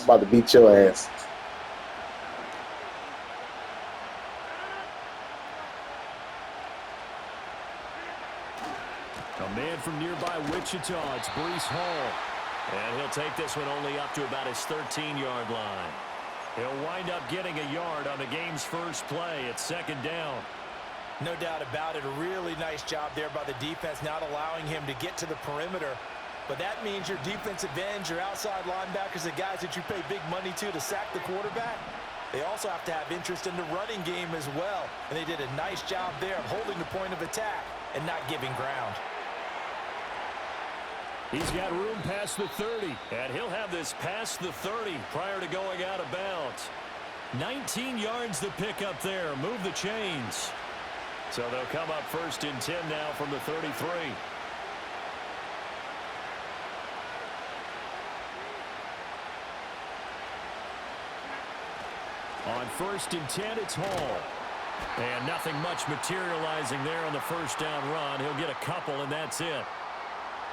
about to beat your ass. A man from nearby Wichita, it's Breece Hall. And he'll take this one only up to about his 13-yard line. He'll wind up getting a yard on the game's first play. It's second down. No doubt about it. A really nice job there by the defense, not allowing him to get to the perimeter. But that means your defensive ends, your outside linebackers, the guys that you pay big money to sack the quarterback, they also have to have interest in the running game as well. And they did a nice job there of holding the point of attack and not giving ground. He's got room past the 30, and he'll have this past the 30 prior to going out of bounds. 19 yards to pick up there. Move the chains. So they'll come up first and 10 now from the 33. On first and 10, it's Hall. And nothing much materializing there on the first down run. He'll get a couple, and that's it.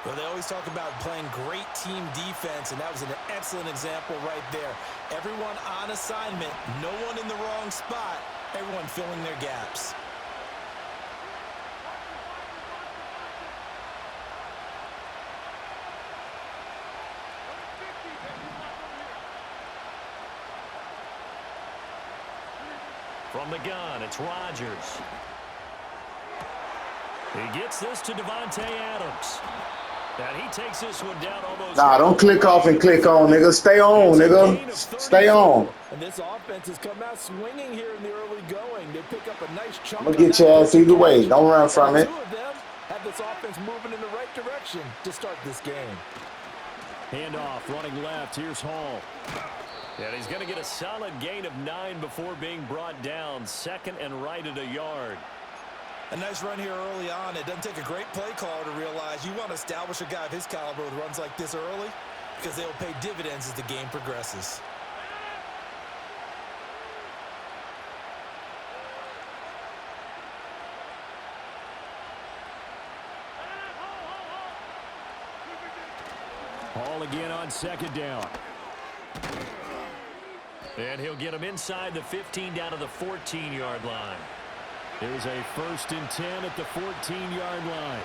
Well, they always talk about playing great team defense, and that was an excellent example right there. Everyone on assignment, no one in the wrong spot, everyone filling their gaps. From the gun, it's Rodgers. He gets this to Devontae Adams. And he takes this one down almost. Nah, don't click off and click on, nigga. Stay on, nigga. Stay on. And this offense has come out swinging here in the early going. They pick up a nice chunk. I'm gonna get your ass either way. Don't run from it. Two of them have this offense moving in the right direction to start this game. Handoff, running left. Here's Hall. And he's going to get a solid gain of 9 before being brought down. Second and right at a yard. A nice run here early on. It doesn't take a great play caller to realize you want to establish a guy of his caliber with runs like this early because they'll pay dividends as the game progresses. Hall again on second down. And he'll get him inside the 15 down to the 14-yard line. Here's a first and 10 at the 14-yard line.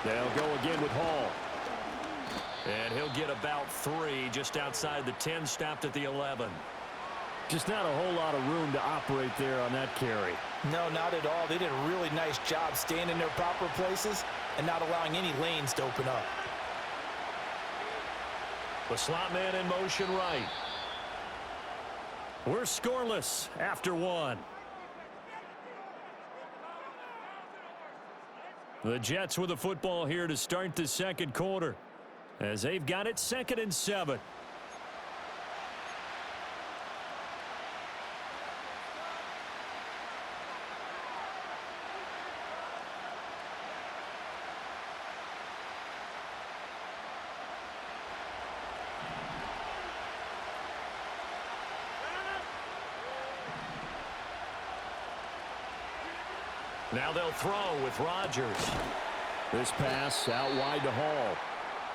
They'll go again with Hall. And he'll get about 3 just outside the 10, stopped at the 11. Just not a whole lot of room to operate there on that carry. No, not at all. They did a really nice job staying in their proper places and not allowing any lanes to open up. The slot man in motion right. We're scoreless after 1. The Jets with the football here to start the second quarter, as they've got it second and 7. Now they'll throw with Rodgers. This pass out wide to Hall.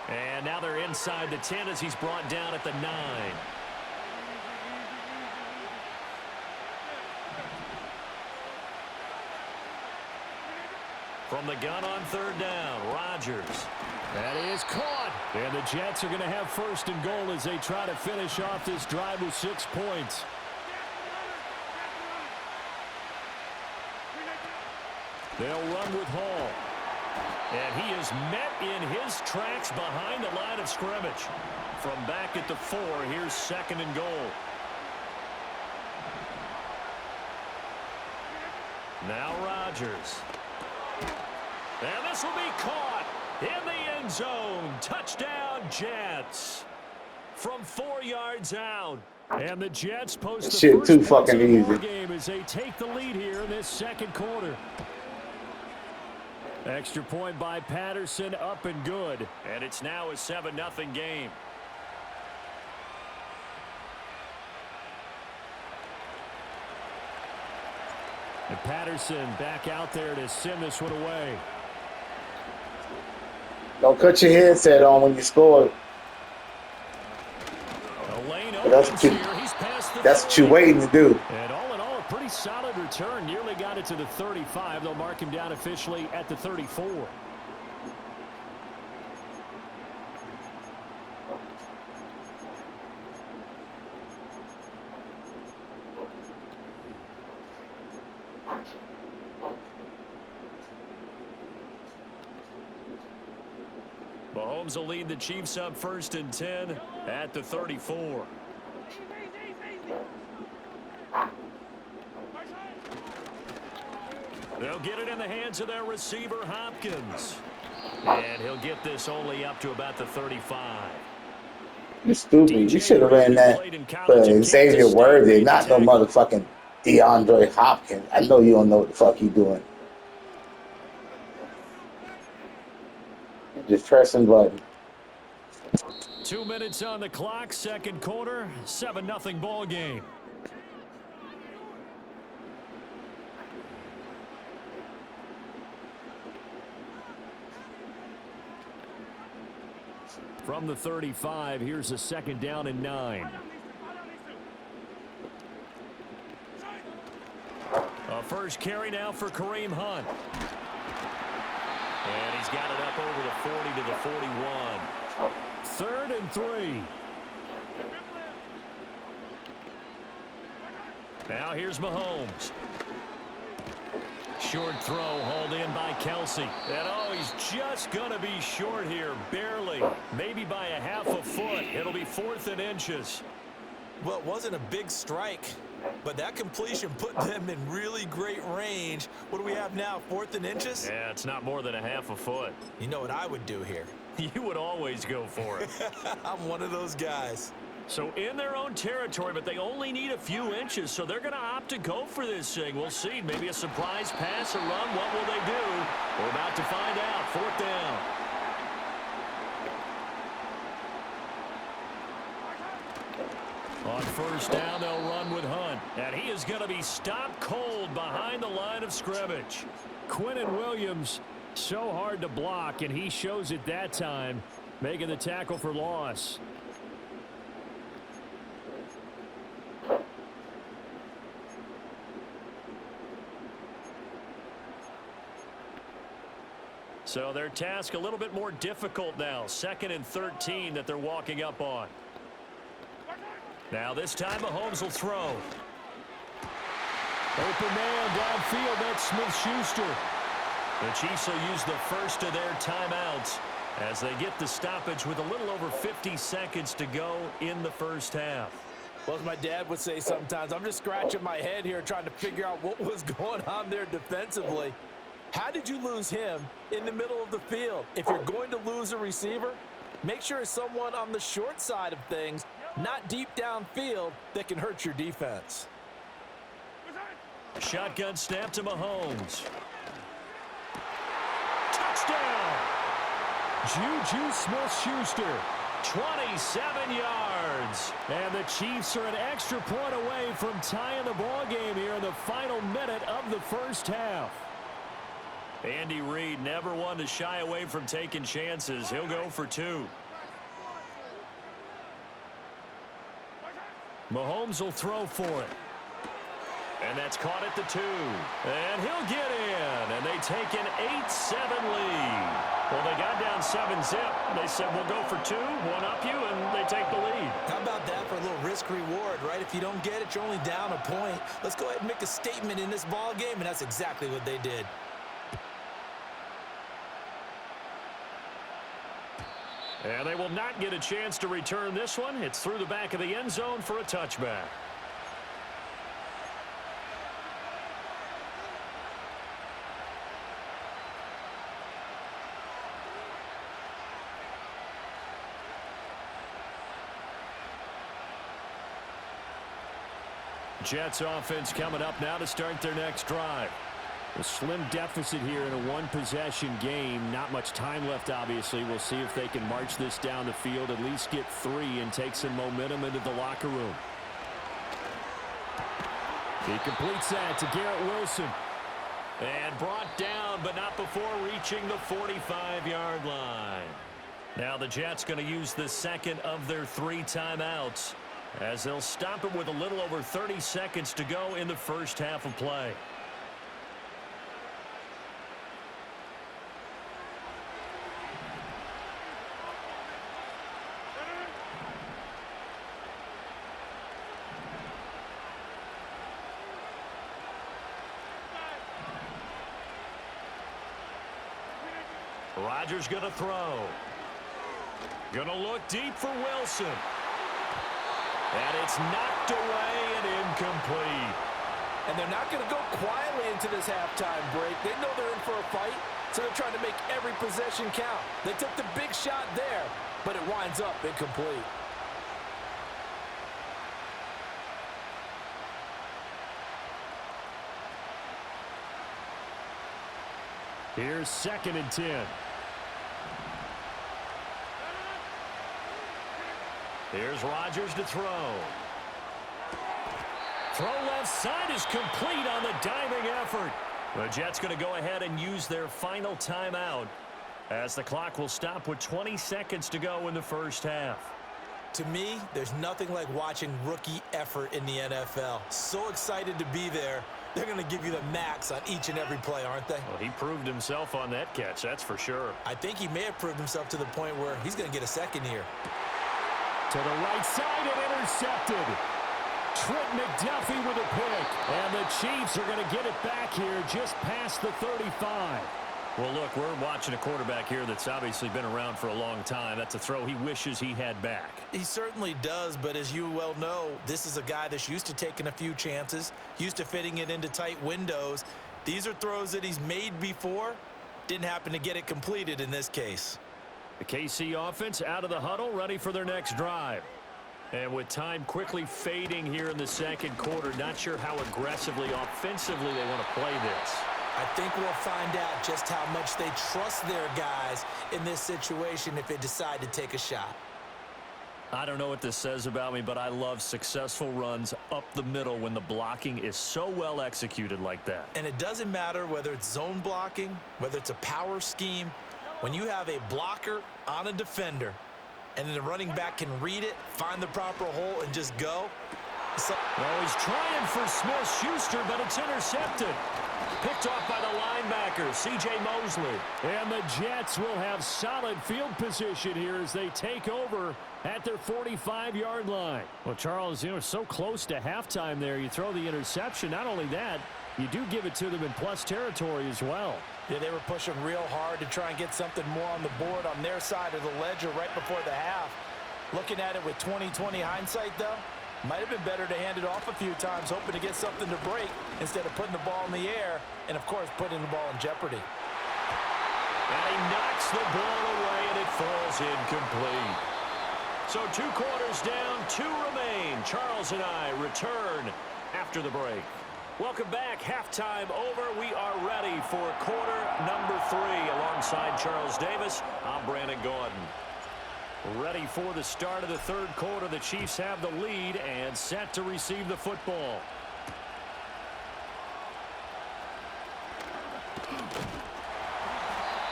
And now they're inside the 10 as he's brought down at the 9. From the gun on third down, Rodgers. That is caught. And the Jets are going to have first and goal as they try to finish off this drive with 6 points. They'll run with Hall. And he is met in his tracks behind the line of scrimmage. From back at the 4, here's second and goal. Now Rodgers. And this will be caught in the end zone. Touchdown, Jets. From 4 yards out. And the Jets post the shit first too points fucking of the easy. ball game as they take the lead here in this second quarter. Extra point by Patterson, up and good. And it's now a 7-0 game. And Patterson back out there to send this one away. Don't cut your headset on when you score. That's what you're waiting to do. And all in all, a pretty solid return. Nearly got it to the 35. They'll mark him down officially at the 34. Mahomes will lead the Chiefs up 1st and 10 at the 34. They'll get it in the hands of their receiver, Hopkins. And he'll get this only up to about the 35. You're stupid. You should have ran that for Xavier Worthy, not no motherfucking DeAndre Hopkins. I know you don't know what the fuck you doing. Just pressing button. 2 minutes on the clock, second quarter, 7-0 ball game. From the 35, here's a 2nd down and 9. A first carry now for Kareem Hunt. And he's got it up over the 40 to the 41. 3rd and 3. Now here's Mahomes. Short throw hauled in by Kelsey. And oh, he's just going to be short here, barely. Maybe by a half a foot. It'll be 4th and inches. Well, it wasn't a big strike, but that completion put them in really great range. What do we have now, 4th and inches? Yeah, it's not more than a half a foot. You know what I would do here? You would always go for it. I'm one of those guys. So in their own territory, but they only need a few inches, so they're going to opt to go for this thing. We'll see. Maybe a surprise pass or run. What will they do? We're about to find out. 4th down. On 1st down, they'll run with Hunt. And he is going to be stopped cold behind the line of scrimmage. Quinnen Williams, so hard to block, and he shows it that time, making the tackle for loss. So their task a little bit more difficult now. 2nd and 13 that they're walking up on. Now this time Mahomes will throw. Open man downfield. That's Smith-Schuster. The Chiefs will use the first of their timeouts as they get the stoppage with a little over 50 seconds to go in the first half. Well, as my dad would say sometimes, I'm just scratching my head here trying to figure out what was going on there defensively. How did you lose him in the middle of the field? If you're going to lose a receiver, make sure it's someone on the short side of things, not deep downfield, that can hurt your defense. Shotgun snap to Mahomes. Touchdown! Juju Smith-Schuster, 27 yards. And the Chiefs are an extra point away from tying the ball game here in the final minute of the first half. Andy Reid never one to shy away from taking chances. He'll go for 2. Mahomes will throw for it. And that's caught at the 2. And he'll get in. And they take an 8-7 lead. Well, they got down 7-zip. They said, we'll go for 2, one up you, and they take the lead. How about that for a little risk-reward, right? If you don't get it, you're only down a point. Let's go ahead and make a statement in this ball game, and that's exactly what they did. And they will not get a chance to return this one. It's through the back of the end zone for a touchback. Jets offense coming up now to start their next drive. A slim deficit here in a one-possession game. Not much time left, obviously. We'll see if they can march this down the field, at least get 3, and take some momentum into the locker room. He completes that to Garrett Wilson. And brought down, but not before reaching the 45-yard line. Now the Jets going to use the second of their 3 timeouts, as they'll stop it with a little over 30 seconds to go in the first half of play. Rodgers going to throw. Going to look deep for Wilson. And it's knocked away and incomplete. And they're not going to go quietly into this halftime break. They know they're in for a fight, so they're trying to make every possession count. They took the big shot there, but it winds up incomplete. Here's 2nd and 10. Here's Rodgers to throw. Throw left side is complete on the diving effort. The Jets going to go ahead and use their final timeout, as the clock will stop with 20 seconds to go in the first half. To me, there's nothing like watching rookie effort in the NFL. So excited to be there. They're going to give you the max on each and every play, aren't they? Well, he proved himself on that catch, that's for sure. I think he may have proved himself to the point where he's going to get a second here. To the right side and intercepted. Trent McDuffie with a pick. And the Chiefs are going to get it back here just past the 35. Well, look, we're watching a quarterback here that's obviously been around for a long time. That's a throw he wishes he had back. He certainly does, but as you well know, this is a guy that's used to taking a few chances, used to fitting it into tight windows. These are throws that he's made before. Didn't happen to get it completed in this case. The KC offense out of the huddle, ready for their next drive. And with time quickly fading here in the second quarter, not sure how aggressively, offensively they want to play this. I think we'll find out just how much they trust their guys in this situation if they decide to take a shot. I don't know what this says about me, but I love successful runs up the middle when the blocking is so well executed like that. And it doesn't matter whether it's zone blocking, whether it's a power scheme. When you have a blocker on a defender and then the running back can read it, find the proper hole, and just go. So well, he's trying for Smith-Schuster, but it's intercepted. Picked off by the linebacker, C.J. Mosley. And the Jets will have solid field position here as they take over at their 45-yard line. Well, Charles, so close to halftime there. You throw the interception. Not only that, you do give it to them in plus territory as well. Yeah, they were pushing real hard to try and get something more on the board on their side of the ledger right before the half. Looking at it with 20/20 hindsight, though, might have been better to hand it off a few times, hoping to get something to break instead of putting the ball in the air and, of course, putting the ball in jeopardy. And he knocks the ball away, and it falls incomplete. So 2 quarters down, 2 remain. Charles and I return after the break. Welcome back. Halftime over. We are ready for quarter number 3. Alongside Charles Davis, I'm Brandon Gordon. Ready for the start of the third quarter. The Chiefs have the lead and set to receive the football.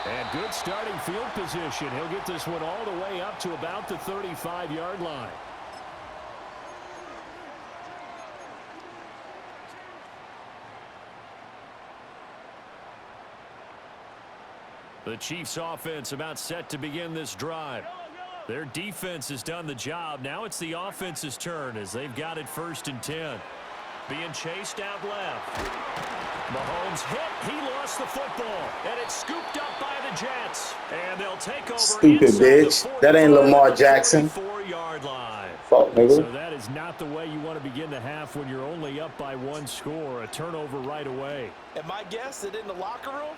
And good starting field position. He'll get this one all the way up to about the 35-yard line. The Chiefs offense about set to begin this drive. Their defense has done the job. Now it's the offense's turn as they've got it 1st and 10. Being chased out left. Mahomes hit. He lost the football. And it's scooped up by the Jets. And they'll take over. Stupid bitch. That ain't Lamar Jackson. 4-yard line. Fuck, nigga. So that is not the way you want to begin the half when you're only up by 1 score. A turnover right away. And my guess that in the locker room,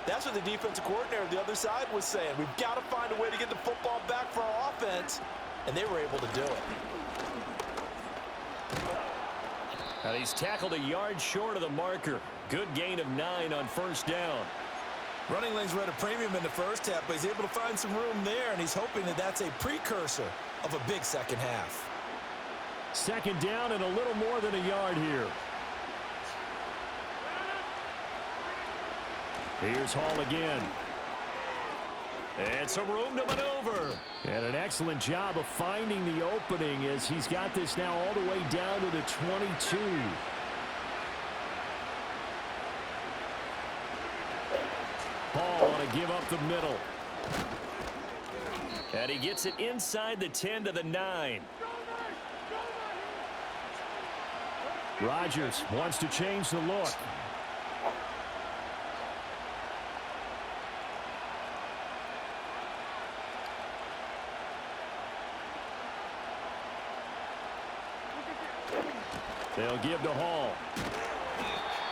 that's what the defensive coordinator on the other side was saying. We've got to find a way to get the football back for our offense. And they were able to do it. And he's tackled a yard short of the marker. Good gain of 9 on 1st down. Running lanes were at a premium in the first half, but he's able to find some room there, and he's hoping that that's a precursor of a big second half. 2nd down and a little more than a yard here. Here's Hall again. And some room to maneuver. And an excellent job of finding the opening as he's got this now all the way down to the 22. Hall on to give up the middle. And he gets it inside the 10 to the 9. Rodgers wants to change the look. They'll give to Hall.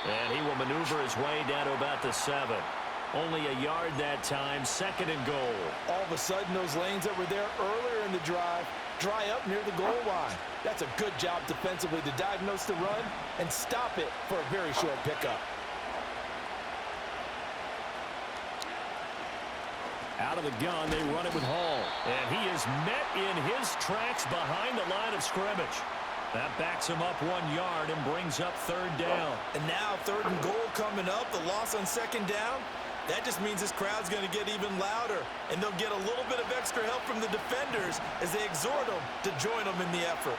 And he will maneuver his way down to about the 7. Only a yard that time, 2nd and goal. All of a sudden, those lanes that were there earlier in the drive dry up near the goal line. That's a good job defensively to diagnose the run and stop it for a very short pickup. Out of the gun, they run it with Hall. And he is met in his tracks behind the line of scrimmage. That backs him up 1 yard and brings up 3rd down. And now 3rd and goal coming up, the loss on 2nd down. That just means this crowd's going to get even louder, and they'll get a little bit of extra help from the defenders as they exhort them to join them in the effort.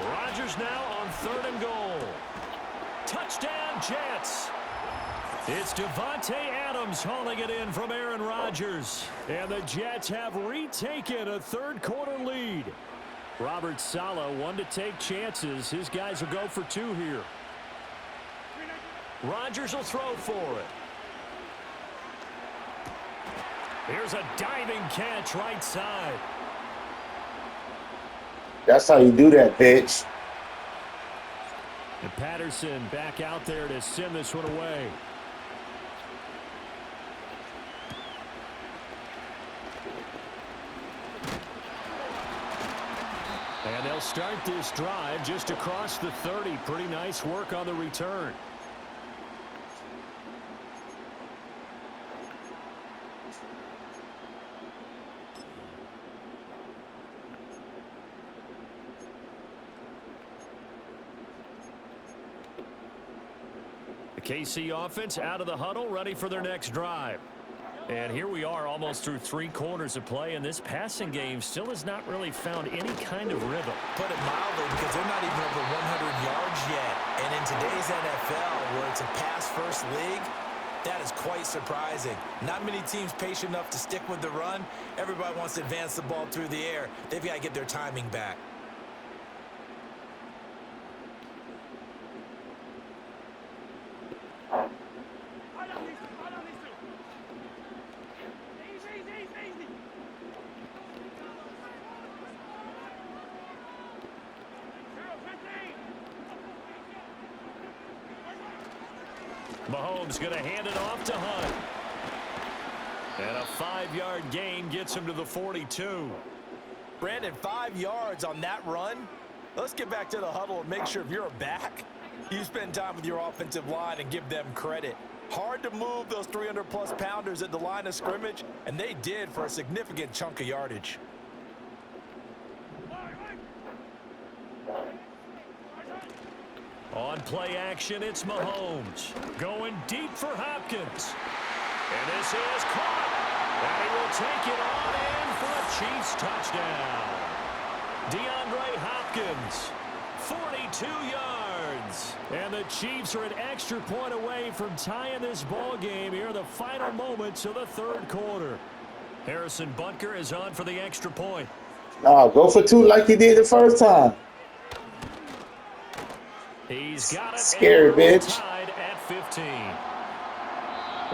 Rodgers now on 3rd and goal. Touchdown, Jets. It's Devontae Adams hauling it in from Aaron Rodgers. And the Jets have retaken a 3rd quarter lead. Robert Saleh, one to take chances. His guys will go for 2 here. Rodgers will throw for it. Here's a diving catch right side. That's how you do that, bitch. And Patterson back out there to send this one away. And they'll start this drive just across the 30. Pretty nice work on the return. The KC offense out of the huddle, ready for their next drive. And here we are almost through 3 quarters of play, and this passing game still has not really found any kind of rhythm. Put it mildly, because they're not even over 100 yards yet. And in today's NFL, where it's a pass-first league, that is quite surprising. Not many teams patient enough to stick with the run. Everybody wants to advance the ball through the air. They've got to get their timing back. Mahomes going to hand it off to Hunt. And a 5-yard gain gets him to the 42. Brandon, 5 yards on that run. Let's get back to the huddle and make sure if you're a back, you spend time with your offensive line and give them credit. Hard to move those 300-plus pounders at the line of scrimmage, and they did for a significant chunk of yardage. On play action, it's Mahomes. Going deep for Hopkins. And this is caught. And he will take it on in for a Chiefs touchdown. DeAndre Hopkins, 42 yards. And the Chiefs are an extra point away from tying this ball game here in the final moments of the 3rd quarter. Harrison Butker is on for the extra point. No, go for 2 like you did the first time. He's got it. Scary, bitch. Tied at 15.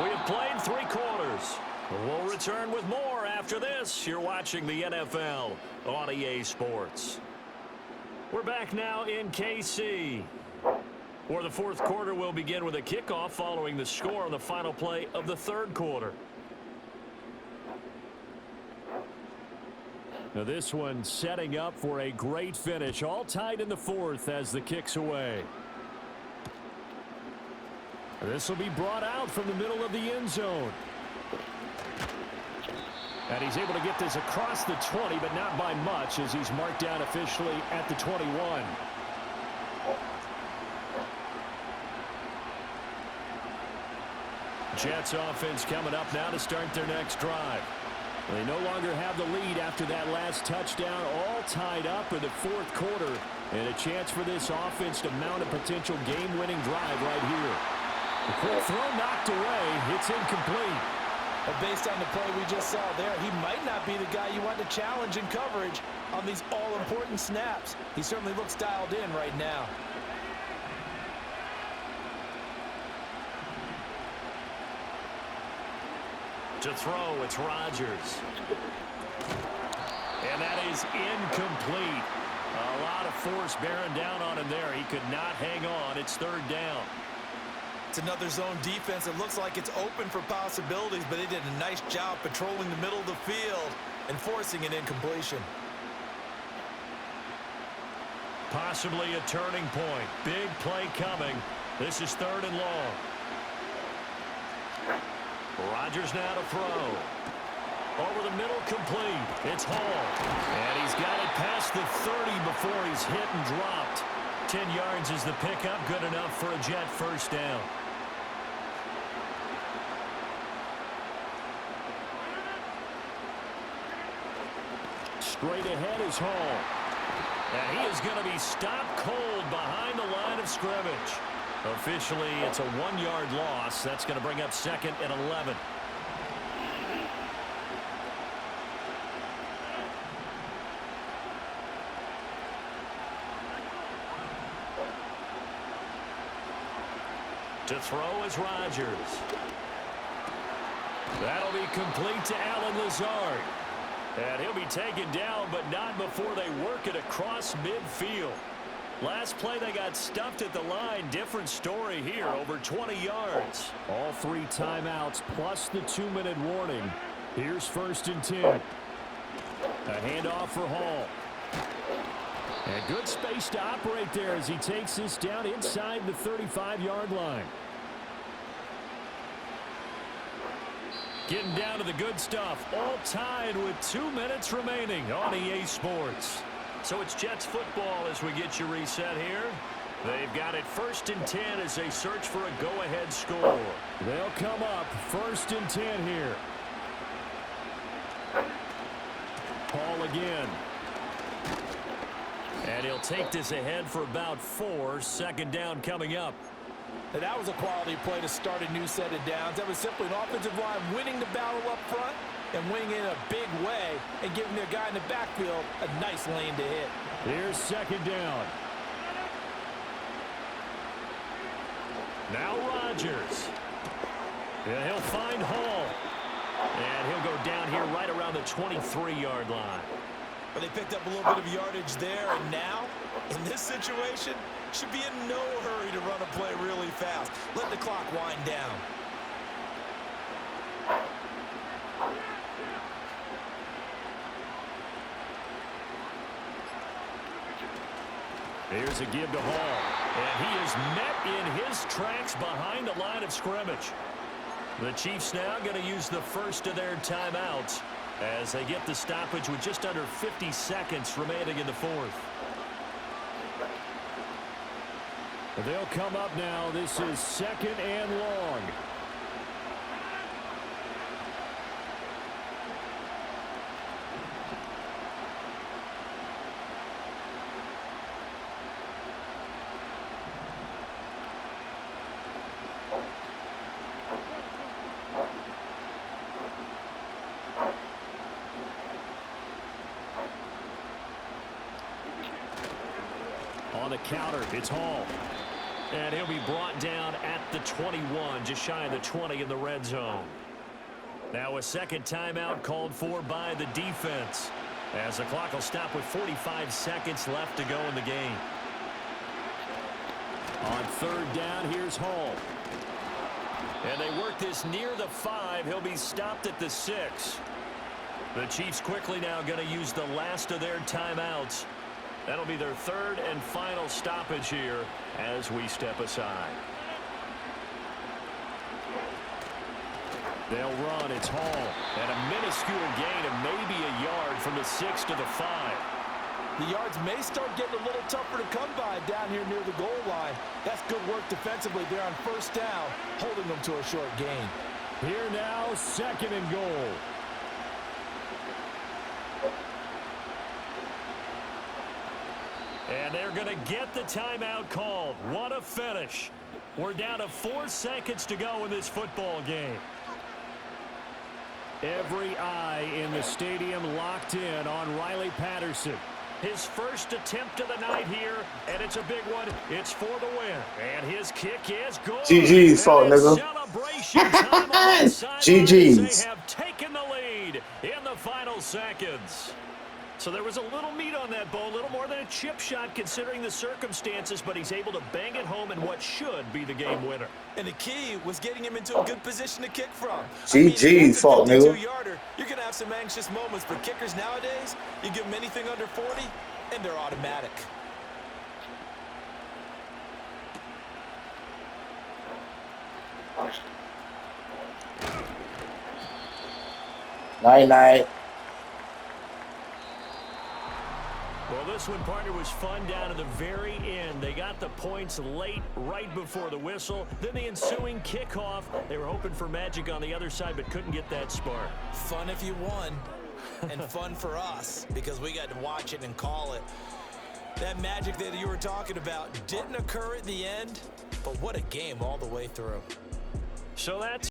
We have played 3 quarters. We'll return with more after this. You're watching the NFL on EA Sports. We're back now in KC, where the 4th quarter will begin with a kickoff following the score on the final play of the 3rd quarter. Now this one setting up for a great finish, all tied in the 4th as the kick's away. This will be brought out from the middle of the end zone. And he's able to get this across the 20, but not by much as he's marked down officially at the 21. Jets offense coming up now to start their next drive. They no longer have the lead after that last touchdown, all tied up in the fourth quarter, and a chance for this offense to mount a potential game-winning drive right here. The quick throw knocked away. It's incomplete. But based on the play we just saw there, he might not be the guy you want to challenge in coverage on these all-important snaps. He certainly looks dialed in right now. To throw, it's Rodgers. And that is incomplete. A lot of force bearing down on him there. He could not hang on. It's third down. It's another zone defense. It looks like it's open for possibilities, but they did a nice job patrolling the middle of the field and forcing an incompletion. Possibly a turning point. Big play coming. This is third and long. Rodgers now to throw. Over the middle, complete. It's Hall. And he's got it past the 30 before he's hit and dropped. 10 yards is the pickup. Good enough for a Jet first down. Straight ahead is Hall. And he is going to be stopped cold behind the line of scrimmage. Officially, it's a 1-yard loss. That's going to bring up second and 11. To throw is Rodgers. That'll be complete to Allen Lazard. And he'll be taken down, but not before they work it across midfield. Last play, they got stuffed at the line. Different story here, over 20 yards. All 3 timeouts plus the 2-minute warning. Here's first and 10. A handoff for Hall. And good space to operate there as he takes this down inside the 35-yard line. Getting down to the good stuff. All tied with 2 minutes remaining on EA Sports. So it's Jets football as we get you reset here. They've got it first and 10 as they search for a go-ahead score. They'll come up first and 10 here. Paul again. And he'll take this ahead for about 4. Second down coming up. And that was a quality play to start a new set of downs. That was simply an offensive line winning the battle up front and winning in a big way and giving their guy in the backfield a nice lane to hit. Here's second down. Now Rodgers. And he'll find Hall. And he'll go down here right around the 23-yard line. But they picked up a little bit of yardage there, and now, in this situation, should be in no hurry to run a play really fast. Let the clock wind down. Here's a give to Hall. And he is met in his tracks behind the line of scrimmage. The Chiefs now going to use the first of their timeouts as they get the stoppage with just under 50 seconds remaining in the fourth. They'll come up now. This is second and long. On the counter, it's Hall. And he'll be brought down at the 21, just shy of the 20 in the red zone. Now a second timeout called for by the defense, as the clock will stop with 45 seconds left to go in the game. On third down, here's Hall. And they work this near the 5. He'll be stopped at the 6. The Chiefs quickly now going to use the last of their timeouts. That'll be their third and final stoppage here as we step aside. They'll run. It's Hall. And a minuscule gain of maybe a yard from the 6 to the 5. The yards may start getting a little tougher to come by down here near the goal line. That's good work defensively there on first down, holding them to a short gain. Here now, 2nd and goal. And they're going to get the timeout called. What a finish. We're down to 4 seconds to go in this football game. Every eye in the stadium locked in on Riley Patterson. His first attempt of the night here, and it's a big one. It's for the win. And his kick is good. GG's fault, nigga. Celebration time on the sidelines. GG's. They have taken the lead in the final seconds. So there was a little meat on that bone, a little more than a chip shot considering the circumstances, but he's able to bang it home in what should be the game winner. And the key was getting him into a good position to kick from. GG's fault, nigga. Yarder, you're going to have some anxious moments, but kickers nowadays, you give them anything under 40, and they're automatic. Night. Well, this one, partner, was fun down to the very end. They got the points late, right before the whistle. Then the ensuing kickoff. They were hoping for magic on the other side, but couldn't get that spark. Fun if you won, and fun for us, because we got to watch it and call it. That magic that you were talking about didn't occur at the end, but what a game all the way through. So that's